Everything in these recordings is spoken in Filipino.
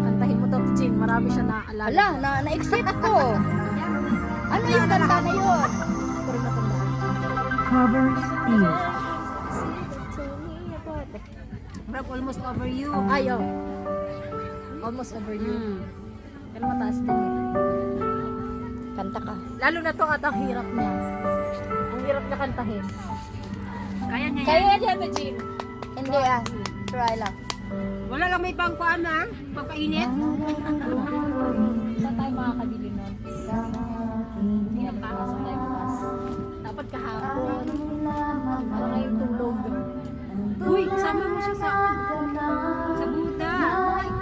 Kantahin mo to, Jin. Marami siya naaalala. Ala, na-excite ko. Ano yung kanta na yun? Pero natandaan. Cover speech. Rock almost over you. Ayaw. Almost over you. Pero mataas din yun. Kanta ka. Lalo na to at ang hirap niya. Ang hirap niya kantahin. Kaya niya yan. Kaya niya to, Jin. Hindi ah. Try lang. Wala lang may pangkuan ha. Pagkainit. Saan tayo makakabili nun? Hindi na makakasok tayo bukas. Dapat kahapon. Para ngayong tulog. Uy, kasama mo siya sa Buda.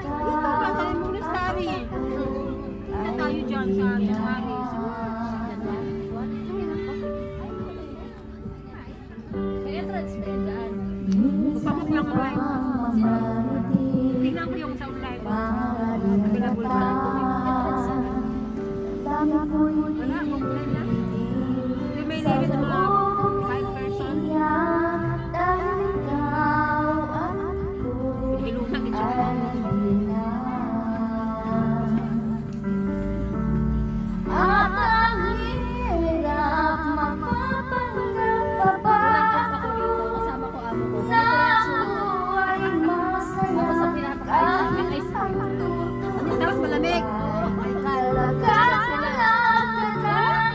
Dito ba tayo muna sa Ari? Hindi tayo dyan sa Ari. Kaya transfer dyan. Pamuk lang ako live. Tingnan ko yung sound live. Available ba? Wala, mag-live lang. Hindi may limit ang mga 5 person. Ilunag din siya. Kasama ko amo ko. Tapos ang pinapakain sa akin ice cream. Tapos malamig.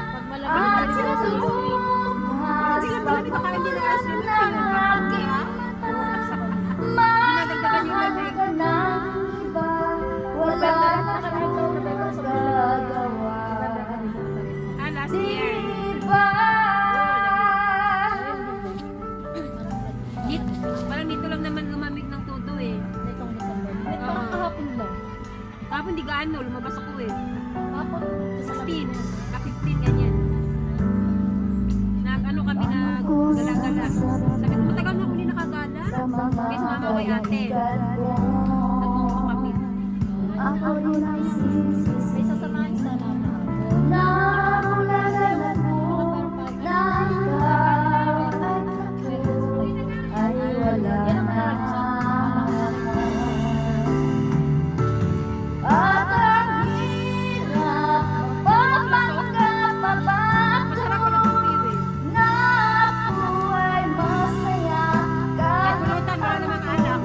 Pag malamig sila sa ice cream. Hindi lang malamig ako hindi na ice cream. Dinadagdagan yung lamig. Last year. Parang dito lang naman lumamig ng todo eh. Nitong December. Parang kahapon lang. Tapos hindi gaano, lumabas ako eh. Kahapon. 16, 15 ganyan. Nag-ano kami na gala-gala. Sabi ko, matagal na ako hindi nakagala. May sumama ko yung ate. Nagmumukha kami. May sasamahan sa namin. Masarap ko na tutuyo eh. Kaya pulutan, wala namang anak.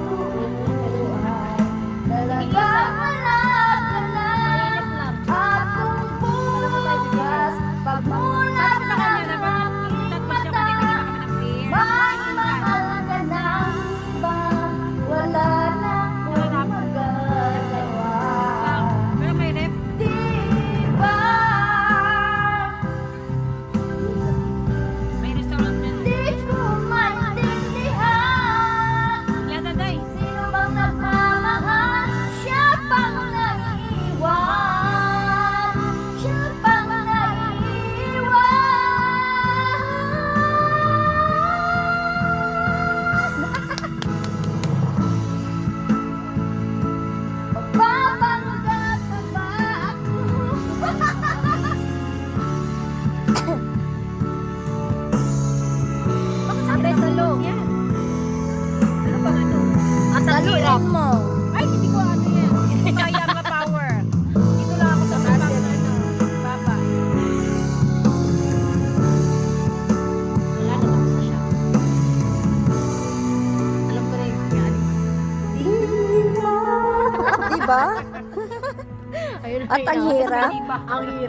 Sabi ko sa kanya na ba, chat mo siya kung hindi kami ng prayer. Pero may rep. May restaurant dyan. Yata day. Yan. Ano pa ano? Saluin mo. Ay, hindi ko ano yan. Hindi ko kaya ang power. Dito lang ako sa baba. Baba. Wala na tapos na siya. Alam ko rin yan. Diba? Ayun, At ang hirap. Ang hirap.